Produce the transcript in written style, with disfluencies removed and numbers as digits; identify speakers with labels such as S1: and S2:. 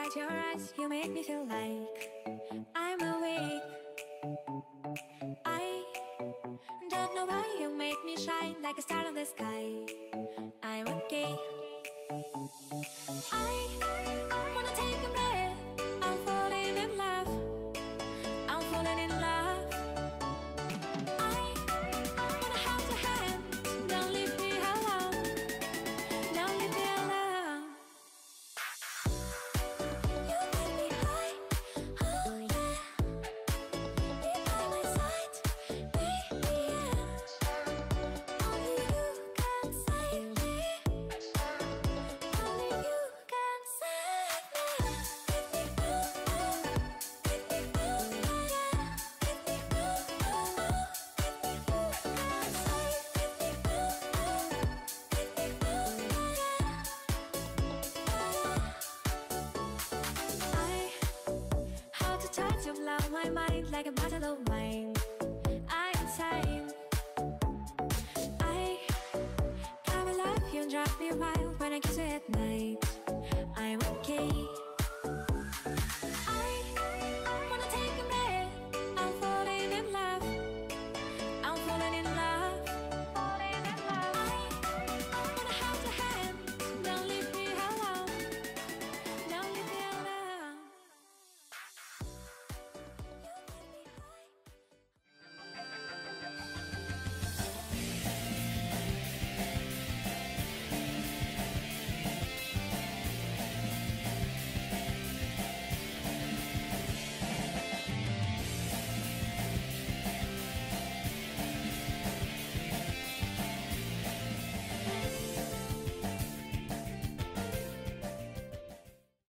S1: inside your eyes, you make me feel like I'm awake. I don't know why you make me shine like a star in the sky. I'm okay. I wanna take a breath. I'm falling in love. I'm falling in love. I wanna hold your hand. Don't leave me alone. Don't leave me alone. You make me high, oh yeah. Be by my side, baby, yeah. Only you can save me. Only you can save me. Make me move, yeah. Make me move, make me move. Can save, make me move, yeah. I how to touch you, blow my mind like a bottle of wine. I'm insane. I come alive, you drive me wild when I kiss you at night. I'm okay.